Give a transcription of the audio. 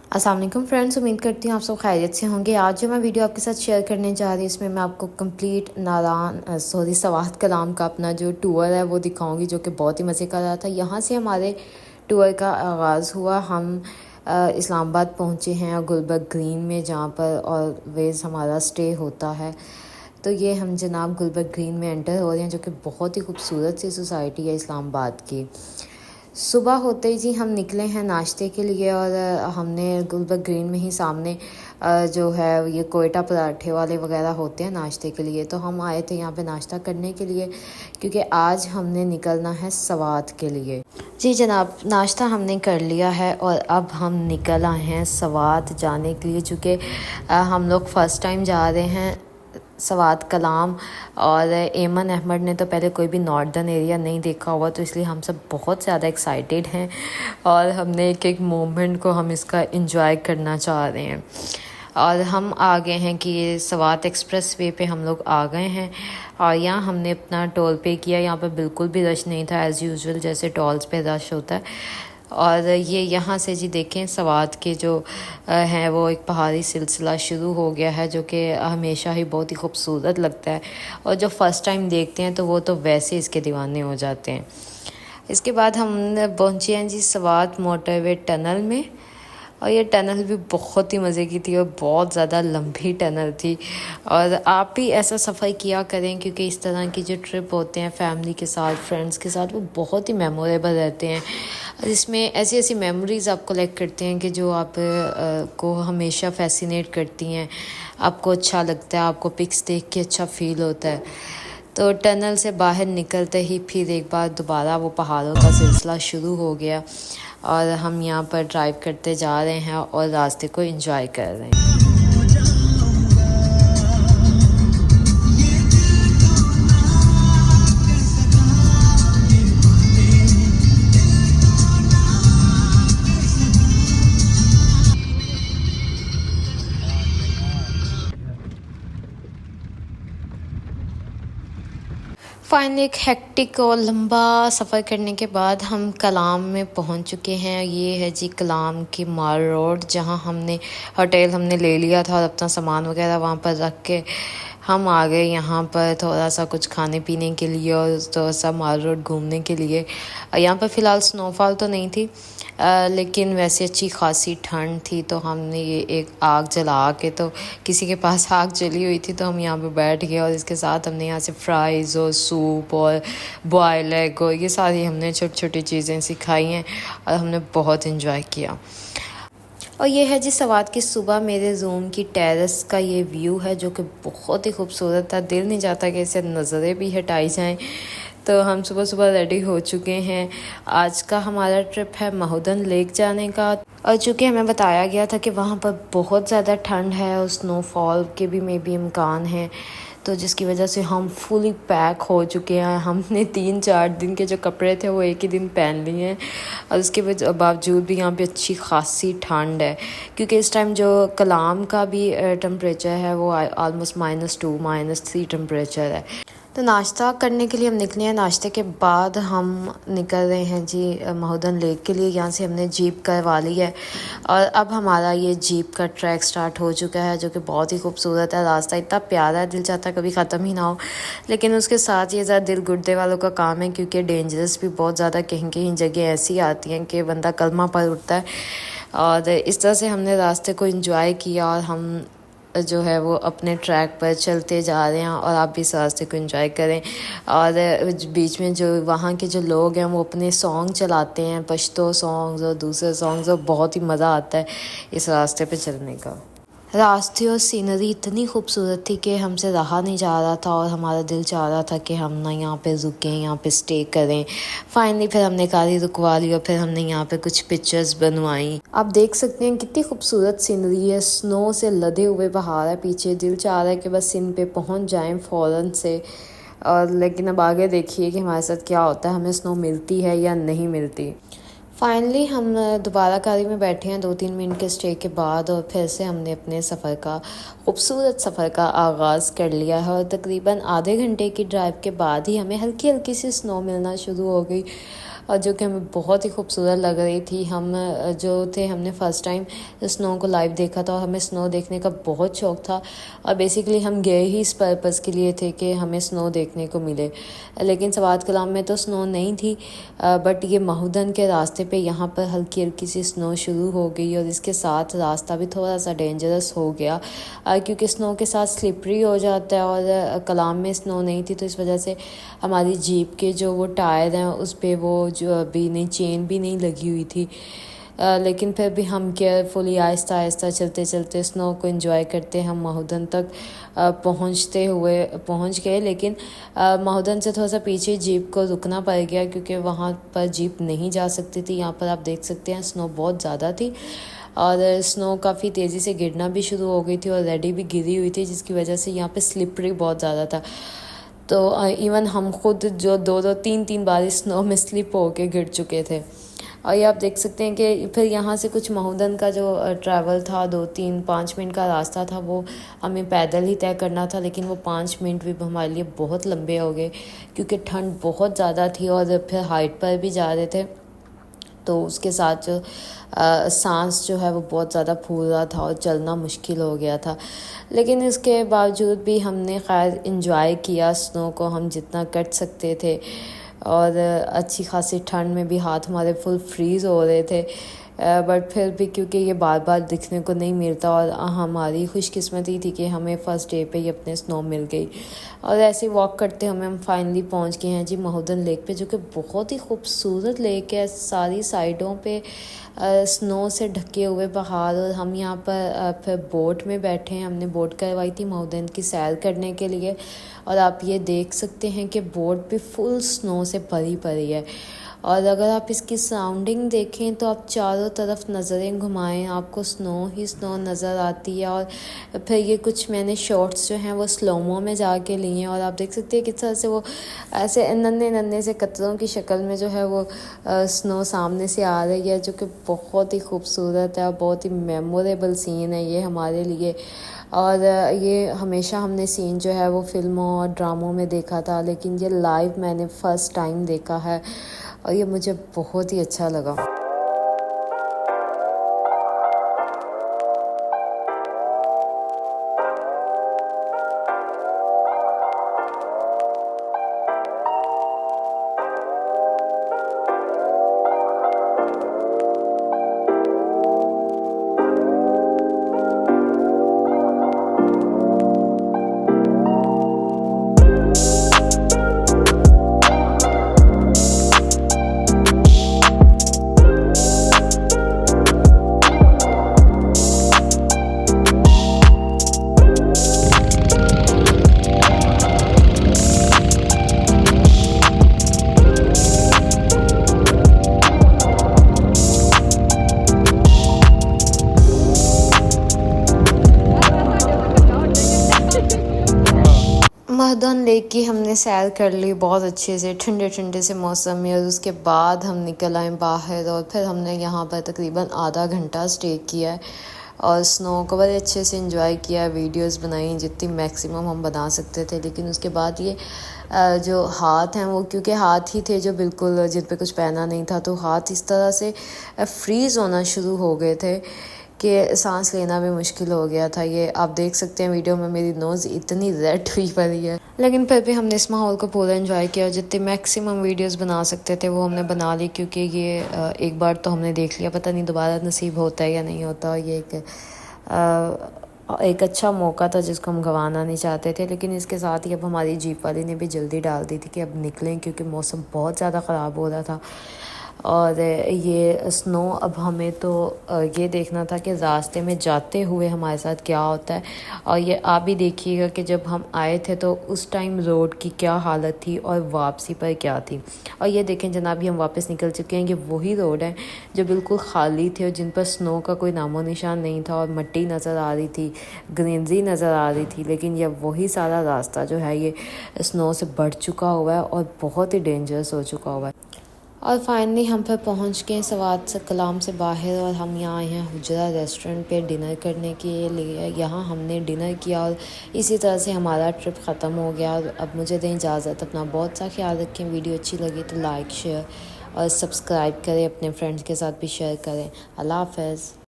अस्सलाम वालेकुम फ्रेंड्स, उम्मीद करती हूँ आप सब खैरियत से होंगे। आज जो मैं वीडियो आपके साथ शेयर करने जा रही हूँ इसमें मैं आपको कंप्लीट सवात कलाम का अपना जो टूर है वो दिखाऊंगी, जो कि बहुत ही मज़े का रहा था। यहाँ से हमारे टूर का आगाज़ हुआ। हम इस्लामाबाद पहुँचे हैं और गुलबर्ग ग्रीन में, जहाँ पर ऑलवेज़ हमारा स्टे होता है। तो ये हम जनाब गुलबर्ग ग्रीन में एंटर हो रहे हैं, जो कि बहुत ही खूबसूरत सी सोसाइटी है इस्लामाबाद की। सुबह होते ही जी हम निकले हैं नाश्ते के लिए, और हमने गुलबर्ग ग्रीन में ही सामने जो है ये कोयटा पराठे वाले वगैरह होते हैं नाश्ते के लिए, तो हम आए थे यहाँ पे नाश्ता करने के लिए, क्योंकि आज हमने निकलना है सवात के लिए। जी जनाब, नाश्ता हमने कर लिया है और अब हम निकल आए हैं सवात जाने के लिए, चूँकि हम लोग फ़र्स्ट टाइम जा रहे हैं सवात कलाम। और एमन अहमद ने तो पहले कोई भी नॉर्दर्न एरिया नहीं देखा हुआ, तो इसलिए हम सब बहुत ज़्यादा एक्साइटेड हैं और हमने एक एक मोमेंट को हम इसका एंजॉय करना चाह रहे हैं। और हम आ गए हैं कि ये सवात एक्सप्रेस वे पे हम लोग आ गए हैं, और यहाँ हमने अपना टोल पे किया। यहाँ पर बिल्कुल भी रश नहीं था, एज़ यूजुअल जैसे टोल्स पे रश होता है। और ये यहाँ से जी देखें सवात के जो हैं वो एक पहाड़ी सिलसिला शुरू हो गया है, जो कि हमेशा ही बहुत ही खूबसूरत लगता है, और जो फ़र्स्ट टाइम देखते हैं तो वो तो वैसे इसके दीवाने हो जाते हैं। इसके बाद हम पहुँचे हैं जी सवात मोटरवे टनल में, और ये टनल भी बहुत ही मज़े की थी और बहुत ज़्यादा लंबी टनल थी। और आप भी ऐसा सफ़र किया करें, क्योंकि इस तरह की जो ट्रिप होते हैं फैमिली के साथ, फ्रेंड्स के साथ, वो बहुत ही मेमोरेबल रहते हैं। इसमें ऐसी ऐसी मेमोरीज़ आप कलेक्ट करते हैं कि जो आप को हमेशा फैसिनेट करती हैं, आपको अच्छा लगता है, आपको पिक्स देख के अच्छा फ़ील होता है। तो टनल से बाहर निकलते ही फिर एक बार दोबारा वो पहाड़ों का सिलसिला शुरू हो गया, और हम यहाँ पर ड्राइव करते जा रहे हैं और रास्ते को एंजॉय कर रहे हैं। फाइनली एक हेक्टिक और लंबा सफ़र करने के बाद हम कलाम में पहुंच चुके हैं। ये है जी कलाम की माल रोड, जहां हमने ले लिया था और अपना सामान वगैरह वहां पर रख के हम आ गए यहाँ पर थोड़ा सा कुछ खाने पीने के लिए और थोड़ा सा माल रोड घूमने के लिए। यहाँ पर फ़िलहाल स्नोफॉल तो नहीं थी, लेकिन वैसे अच्छी खासी ठंड थी, तो हमने ये एक आग जला के, तो किसी के पास आग जली हुई थी तो हम यहाँ पे बैठ गए, और इसके साथ हमने यहाँ से फ्राइज़ और सूप और बॉयल एग और ये सारी हमने छोटी छोटी चीज़ें सिखाई हैं, और हमने बहुत इन्जॉय किया। और ये है जी सवात की सुबह मेरे रूम की टेरेस का ये व्यू है, जो कि बहुत ही खूबसूरत था। दिल नहीं चाहता कि इसे नज़रें भी हटाई जाएं। तो हम सुबह सुबह रेडी हो चुके हैं। आज का हमारा ट्रिप है महूदन लेक जाने का, और चूँकि हमें बताया गया था कि वहाँ पर बहुत ज़्यादा ठंड है और स्नोफॉल के भी मे बी इम्कान है, तो जिसकी वजह से हम फुली पैक हो चुके हैं। हमने 3-4 दिन के जो कपड़े थे वो एक ही दिन पहन लिए हैं, और उसके बावजूद भी यहाँ पे अच्छी खासी ठंड है, क्योंकि इस टाइम जो कलाम का भी टेम्परेचर है वो ऑलमोस्ट -2 -3 टेम्परेचर है। तो नाश्ता करने के लिए हम निकले हैं। नाश्ते के बाद हम निकल रहे हैं जी महूदन लेक के लिए। यहाँ से हमने जीप करवा ली है, और अब हमारा ये जीप का ट्रैक स्टार्ट हो चुका है, जो कि बहुत ही खूबसूरत है। रास्ता इतना प्यारा है, दिल चाहता कभी ख़त्म ही ना हो, लेकिन उसके साथ ये ज़्यादा दिल गुर्दे वालों का काम है, क्योंकि डेंजरस भी बहुत ज़्यादा कहीं कहीं जगह ऐसी आती हैं कि बंदा कलमा पढ़ उठता है। और इस तरह से हमने रास्ते को एंजॉय किया, और हम जो है वो अपने ट्रैक पर चलते जा रहे हैं, और आप भी इस रास्ते को एंजॉय करें। और बीच में जो वहाँ के जो लोग हैं वो अपने सॉन्ग चलाते हैं, पश्तो सॉन्ग्स और दूसरे सॉन्ग्स, और बहुत ही मज़ा आता है इस रास्ते पे चलने का। रास्ते और सीनरी इतनी खूबसूरत थी कि हमसे रहा नहीं जा रहा था, और हमारा दिल चाह रहा था कि हम ना यहाँ पे रुकें, यहाँ पे स्टे करें। फाइनली फिर हमने गाड़ी रुकवा ली और फिर हमने यहाँ पे कुछ पिक्चर्स बनवाई। आप देख सकते हैं कितनी खूबसूरत सीनरी है, स्नो से लदे हुए पहाड़ है पीछे। दिल चाह रहा है कि बस इन पे पहुँच जाएँ फ़ौरन से। और लेकिन अब आगे देखिए कि हमारे साथ क्या होता है, हमें स्नो मिलती है या नहीं मिलती। फाइनली हम दोबारा गाड़ी में बैठे हैं 2-3 मिनट के स्टे के बाद, और फिर से हमने अपने खूबसूरत सफ़र का आगाज़ कर लिया है। और तकरीबन आधे घंटे की ड्राइव के बाद ही हमें हल्की हल्की सी स्नो मिलना शुरू हो गई, और जो कि हमें बहुत ही खूबसूरत लग रही थी। हम जो थे हमने फ़र्स्ट टाइम स्नो को लाइव देखा था और हमें स्नो देखने का बहुत शौक़ था और बेसिकली हम गए ही इस पर्पज़ के लिए थे कि हमें स्नो देखने को मिले। लेकिन सवात कलाम में तो स्नो नहीं थी, बट ये महूदन के रास्ते पे यहाँ पर हल्की हल्की सी स्नो शुरू हो गई और इसके साथ रास्ता भी थोड़ा सा डेंजरस हो गया क्योंकि स्नो के साथ स्लिपरी हो जाता है और कलाम में स्नो नहीं थी, तो इस वजह से हमारी जीप के जो वो टायर हैं उस पर वो जो अभी नहीं चेन भी नहीं लगी हुई थी। लेकिन फिर भी हम केयरफुली आहिस्ता आहिस्ता चलते चलते स्नो को एंजॉय करते हम महूदन तक पहुंच गए। लेकिन महूदन से थोड़ा सा पीछे जीप को रुकना पड़ गया क्योंकि वहाँ पर जीप नहीं जा सकती थी। यहाँ पर आप देख सकते हैं स्नो बहुत ज़्यादा थी और स्नो काफ़ी तेज़ी से गिरना भी शुरू हो गई थी और रेडी भी गिरी हुई थी, जिसकी वजह से यहाँ पे स्लिपरी बहुत ज़्यादा था। तो इवन हम खुद जो दो तीन बार स्नो में स्लिप होके गिर चुके थे। और ये आप देख सकते हैं कि फिर यहाँ से कुछ महूदन का जो ट्रैवल था 2-3-5 मिनट का रास्ता था वो हमें पैदल ही तय करना था, लेकिन वो 5 मिनट भी हमारे लिए बहुत लंबे हो गए क्योंकि ठंड बहुत ज़्यादा थी और फिर हाइट पर भी जा रहे थे, तो उसके साथ जो सांस जो है वो बहुत ज़्यादा फूल रहा था और चलना मुश्किल हो गया था। लेकिन इसके बावजूद भी हमने खैर इंजॉय किया स्नो को हम जितना कर सकते थे और अच्छी खासी ठंड में भी हाथ हमारे फुल फ्रीज़ हो रहे थे, बट फिर भी क्योंकि ये बार बार दिखने को नहीं मिलता और हमारी खुशकिस्मती थी कि हमें फ़र्स्ट डे पे ही अपने स्नो मिल गई। और ऐसे वॉक करते हम फाइनली पहुंच गए हैं जी महूदन लेक पे, जो कि बहुत ही खूबसूरत लेक है। सारी साइडों पे स्नो से ढके हुए पहाड़ और हम यहाँ पर फिर बोट में बैठे हैं। हमने बोट करवाई थी महूदन की सैर करने के लिए और आप ये देख सकते हैं कि बोट भी फुल स्नो से भरी पड़ी है। और अगर आप इसकी सराउंडिंग देखें तो आप चारों तरफ नज़रें घुमाएं आपको स्नो ही स्नो नज़र आती है। और फिर ये कुछ मैंने शॉट्स जो हैं वो स्लोमो में जाके लिए हैं और आप देख सकते हैं किस तरह से वो ऐसे नन्हे नन्हे से कतरों की शक्ल में जो है वो स्नो सामने से आ रही है, जो कि बहुत ही खूबसूरत है और बहुत ही मेमोरेबल सीन है ये हमारे लिए। और ये हमेशा हमने सीन जो है वो फिल्मों और ड्रामों में देखा था, लेकिन ये लाइव मैंने फ़र्स्ट टाइम देखा है और ये मुझे बहुत ही अच्छा लगा। महूदन लेक की हमने सैर कर ली बहुत अच्छे से ठंडे ठंडे से मौसम में और उसके बाद हम निकल आए बाहर और फिर हमने यहाँ पर तकरीबन आधा घंटा स्टे किया है और स्नो को बड़े अच्छे से एंजॉय किया, वीडियोस बनाई जितनी मैक्सिमम हम बना सकते थे। लेकिन उसके बाद ये जो हाथ हैं वो क्योंकि हाथ ही थे जो बिल्कुल जिन पे कुछ पहना नहीं था, तो हाथ इस तरह से फ्रीज़ होना शुरू हो गए थे कि सांस लेना भी मुश्किल हो गया था। ये आप देख सकते हैं वीडियो में मेरी नोज़ इतनी रेड हुई पड़ी है, लेकिन फिर भी हमने इस माहौल को पूरा एंजॉय किया और जितने मैक्सिमम वीडियोस बना सकते थे वो हमने बना ली, क्योंकि ये एक बार तो हमने देख लिया, पता नहीं दोबारा नसीब होता है या नहीं होता। ये एक अच्छा मौका था जिसको हम गंवाना नहीं चाहते थे। लेकिन इसके साथ ही अब हमारी जीप वाली ने भी जल्दी डाल दी थी कि अब निकलें क्योंकि मौसम बहुत ज़्यादा ख़राब हो रहा था। और ये स्नो अब हमें तो ये देखना था कि रास्ते में जाते हुए हमारे साथ क्या होता है। और ये आप भी देखिएगा कि जब हम आए थे तो उस टाइम रोड की क्या हालत थी और वापसी पर क्या थी। और ये देखें जनाब, हम वापस निकल चुके हैं। ये वही रोड है जो बिल्कुल खाली थे और जिन पर स्नो का कोई नामो निशान नहीं था और मिट्टी नज़र आ रही थी, ग्रीनरी नज़र आ रही थी। लेकिन ये वही सारा रास्ता जो है ये स्नो से बढ़ चुका हुआ है और बहुत ही डेंजरस हो चुका हुआ है। और फाइनली हम फिर पहुंच गए सवात से कलाम से बाहर और हम यहाँ आए हैं हुजरा रेस्टोरेंट पे डिनर करने के लिए। यहाँ हमने डिनर किया और इसी तरह से हमारा ट्रिप ख़त्म हो गया। और अब मुझे दें इजाज़त, अपना बहुत सा ख्याल रखें। वीडियो अच्छी लगी तो लाइक शेयर और सब्सक्राइब करें, अपने फ्रेंड्स के साथ भी शेयर करें। अल्लाह हाफ़िज़।